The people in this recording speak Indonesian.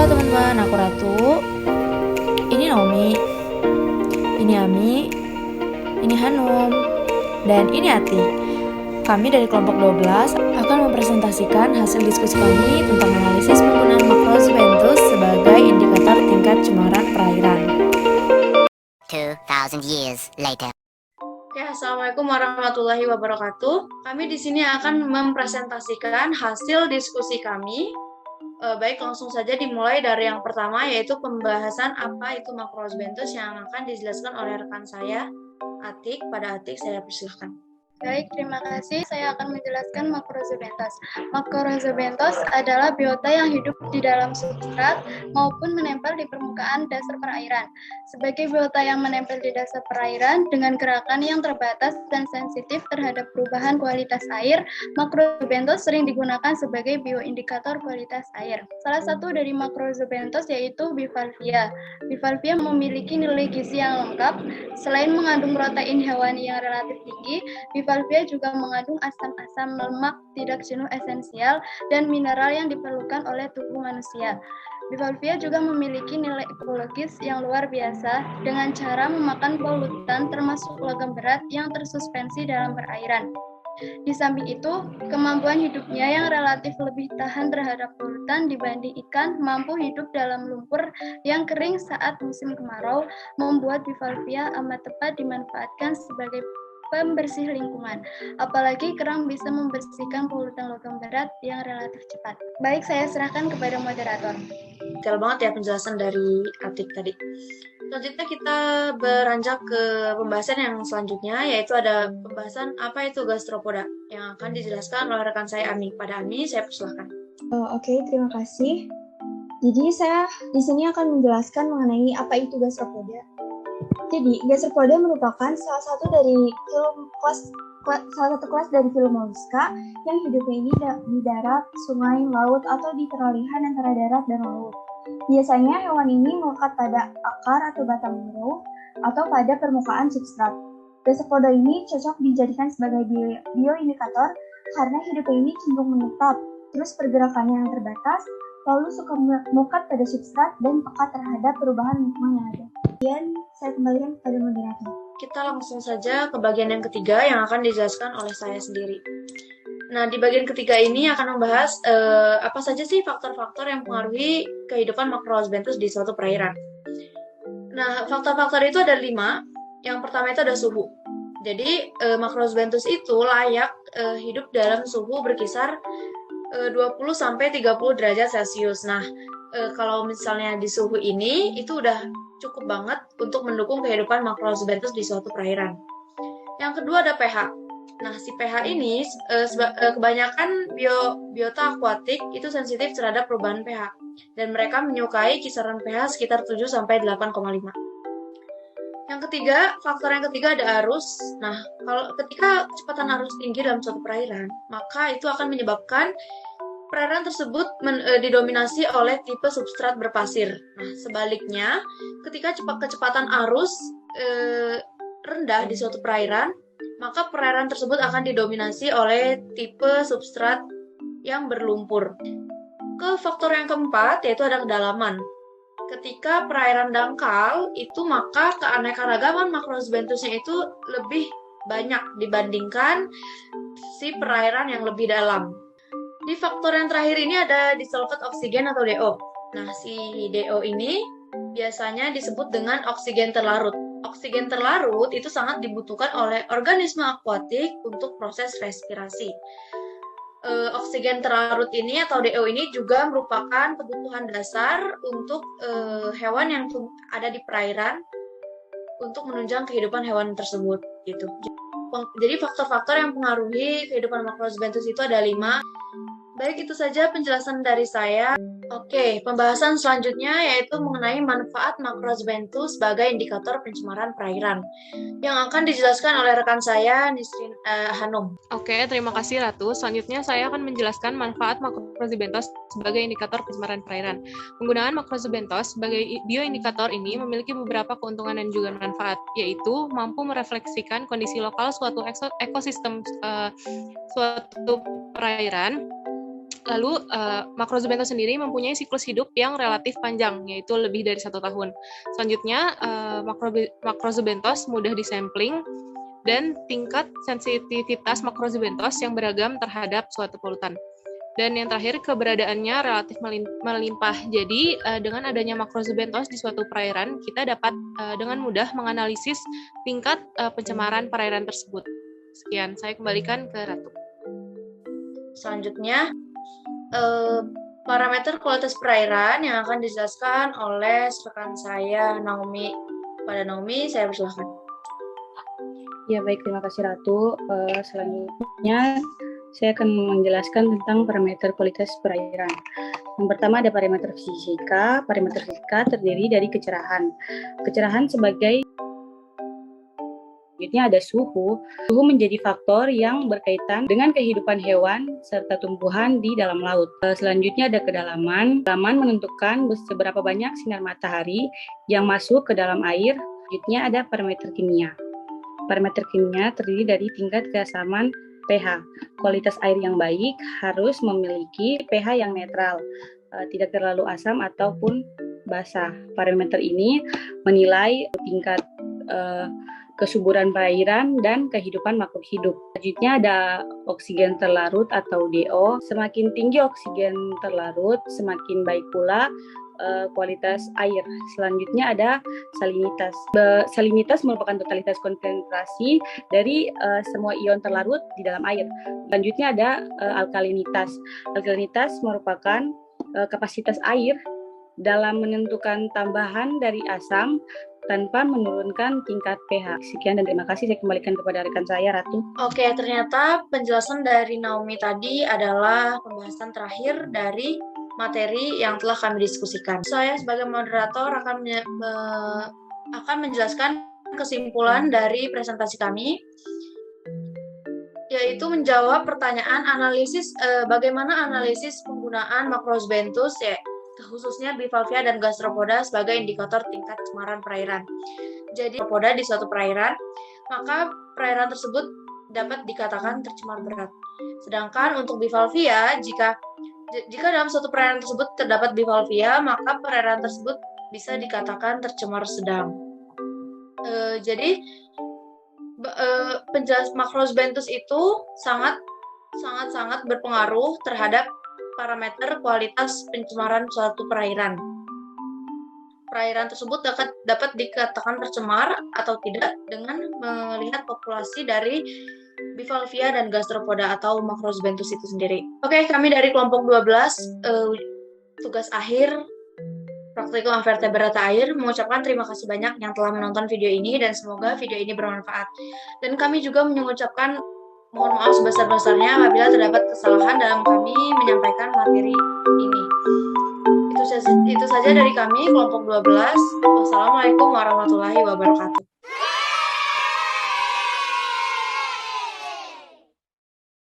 Halo teman-teman, aku Ratu. Ini Naomi. Ini Ami. Ini Hanum. Dan ini Ati. Kami dari kelompok 12 akan mempresentasikan hasil diskusi kami tentang analisis penggunaan makrosebentus sebagai indikator tingkat cemaran perairan. 2,000 years later. Ya, Assalamualaikum warahmatullahi wabarakatuh. Kami di sini akan mempresentasikan hasil diskusi kami. Baik, langsung saja dimulai dari yang pertama, yaitu pembahasan apa itu makrosebentus yang akan dijelaskan oleh rekan saya, Atik. Pada Atik, saya persilahkan. Baik, terima kasih. Saya akan menjelaskan makrosebentos. Makrosebentos adalah biota yang hidup di dalam substrat maupun menempel di permukaan dasar perairan. Sebagai biota yang menempel di dasar perairan dengan gerakan yang terbatas dan sensitif terhadap perubahan kualitas air, makrosebentos sering digunakan sebagai bioindikator kualitas air. Salah satu dari makrosebentos yaitu bivalvia. Bivalvia memiliki nilai gizi yang lengkap. Selain mengandung protein hewani yang relatif tinggi, bivalvia juga mengandung asam-asam lemak tidak jenuh esensial dan mineral yang diperlukan oleh tubuh manusia. Bivalvia juga memiliki nilai ekologis yang luar biasa dengan cara memakan polutan termasuk logam berat yang tersuspensi dalam perairan. Di samping itu, kemampuan hidupnya yang relatif lebih tahan terhadap polutan dibanding ikan mampu hidup dalam lumpur yang kering saat musim kemarau, membuat bivalvia amat tepat dimanfaatkan sebagai pembersih lingkungan. Apalagi kerang bisa membersihkan polutan logam berat yang relatif cepat. Baik, saya serahkan kepada moderator. Detail banget ya penjelasan dari Atik tadi. Selanjutnya kita beranjak ke pembahasan yang selanjutnya, yaitu ada pembahasan apa itu gastropoda yang akan dijelaskan oleh rekan saya Ami. Pada Ami, saya persilahkan. Oke, terima kasih. Jadi saya di sini akan menjelaskan mengenai apa itu gastropoda. Jadi gastropoda merupakan salah satu kelas dari film molluska yang hidupnya ini di darat, sungai, laut, atau di peralihan antara darat dan laut. Biasanya hewan ini melekat pada akar atau batang mangrove atau pada permukaan substrat. Gastropoda ini cocok dijadikan sebagai bioindikator karena hidupnya ini cenderung menetap, terus pergerakannya yang terbatas, lalu suka melekat pada substrat dan peka terhadap perubahan lingkungan yang ada. Kemudian saya kembalikan kepada moderator. Kita langsung saja ke bagian yang ketiga yang akan dijelaskan oleh saya sendiri. Nah, di bagian ketiga ini akan membahas apa saja sih faktor-faktor yang mempengaruhi kehidupan makrosebentus di suatu perairan. Nah, faktor-faktor itu ada 5. Yang pertama itu ada suhu. Jadi, makrosebentus itu layak hidup dalam suhu berkisar 20-30 derajat Celcius. Nah, kalau misalnya di suhu ini, itu udah cukup banget untuk mendukung kehidupan makrosebentus di suatu perairan. Yang kedua ada pH. Nah, si pH ini kebanyakan biota akuatik itu sensitif terhadap perubahan pH. Dan mereka menyukai kisaran pH sekitar 7-8,5. Faktor yang ketiga ada arus. Nah, ketika kecepatan arus tinggi dalam suatu perairan, maka itu akan menyebabkan perairan tersebut didominasi oleh tipe substrat berpasir. Nah, sebaliknya, ketika kecepatan arus rendah di suatu perairan, maka perairan tersebut akan didominasi oleh tipe substrat yang berlumpur. Ke faktor yang keempat, yaitu ada kedalaman. Ketika perairan dangkal, itu maka keanekaragaman makrosebentusnya itu lebih banyak dibandingkan si perairan yang lebih dalam. Di faktor yang terakhir ini ada disulfat oksigen atau DO. Nah, si DO ini biasanya disebut dengan oksigen terlarut. Oksigen terlarut itu sangat dibutuhkan oleh organisme akuatik untuk proses respirasi. Oksigen terlarut ini atau DO ini juga merupakan kebutuhan dasar untuk hewan yang ada di perairan untuk menunjang kehidupan hewan tersebut gitu. Jadi faktor-faktor yang mempengaruhi kehidupan makrosebentus itu ada 5. Baik, itu saja penjelasan dari saya. Oke, pembahasan selanjutnya yaitu mengenai manfaat makrosebentus sebagai indikator pencemaran perairan yang akan dijelaskan oleh rekan saya, Nisrin Hanum. Oke, terima kasih Ratu. Selanjutnya saya akan menjelaskan manfaat makrosebentos sebagai indikator pencemaran perairan. Penggunaan makrosebentos sebagai bioindikator ini memiliki beberapa keuntungan dan juga manfaat, yaitu mampu merefleksikan kondisi lokal suatu ekosistem suatu perairan Lalu Macrozobenthes sendiri mempunyai siklus hidup yang relatif panjang, yaitu lebih dari 1 tahun. Selanjutnya, Macrozobenthes mudah disampling dan tingkat sensitivitas Macrozobenthes yang beragam terhadap suatu polutan. Dan yang terakhir, keberadaannya relatif melimpah. Jadi, dengan adanya Macrozobenthes di suatu perairan, kita dapat dengan mudah menganalisis tingkat pencemaran perairan tersebut. Sekian, saya kembalikan ke Ratu. Selanjutnya, parameter kualitas perairan yang akan dijelaskan oleh rekan saya, Naomi. Pada Naomi, saya persilahkan. Ya, baik, terima kasih Ratu. Selanjutnya, saya akan menjelaskan tentang parameter kualitas perairan. Yang pertama ada parameter fisika. Parameter fisika terdiri dari kecerahan. Kecerahan sebagai selanjutnya ada suhu. Suhu menjadi faktor yang berkaitan dengan kehidupan hewan serta tumbuhan di dalam laut. Selanjutnya ada kedalaman. Kedalaman menentukan seberapa banyak sinar matahari yang masuk ke dalam air. Selanjutnya ada parameter kimia. Parameter kimia terdiri dari tingkat keasaman pH. Kualitas air yang baik harus memiliki pH yang netral, tidak terlalu asam ataupun basah. Parameter ini menilai tingkat kesuburan perairan dan kehidupan makhluk hidup. Selanjutnya ada oksigen terlarut atau DO. Semakin tinggi oksigen terlarut, semakin baik pula kualitas air. Selanjutnya ada salinitas. Salinitas merupakan totalitas konsentrasi dari semua ion terlarut di dalam air. Selanjutnya ada alkalinitas. Alkalinitas merupakan kapasitas air dalam menentukan tambahan dari asam tanpa menurunkan tingkat pH. Sekian dan terima kasih. Saya kembalikan kepada rekan saya, Ratu. Oke, ternyata penjelasan dari Naomi tadi adalah pembahasan terakhir dari materi yang telah kami diskusikan. Saya sebagai moderator akan menjelaskan kesimpulan dari presentasi kami, yaitu menjawab pertanyaan bagaimana analisis penggunaan Macrozobenthes khususnya bivalvia dan gastropoda sebagai indikator tingkat pencemaran perairan. Jadi gastropoda di suatu perairan, maka perairan tersebut dapat dikatakan tercemar berat. Sedangkan untuk bivalvia, jika dalam suatu perairan tersebut terdapat bivalvia, maka perairan tersebut bisa dikatakan tercemar sedang. Jadi penjelasan Macrozobenthes itu sangat berpengaruh terhadap parameter kualitas pencemaran suatu perairan. Perairan tersebut dapat dikatakan tercemar atau tidak dengan melihat populasi dari bivalvia dan gastropoda atau Macrozobenthes itu sendiri. Oke, kami dari kelompok 12 tugas akhir praktikum vertebrata air mengucapkan terima kasih banyak yang telah menonton video ini dan semoga video ini bermanfaat. Dan kami juga mengucapkan mohon maaf sebesar-besarnya apabila terdapat kesalahan dalam kami menyampaikan materi ini. Itu saja dari kami, kelompok 12. Wassalamualaikum warahmatullahi wabarakatuh.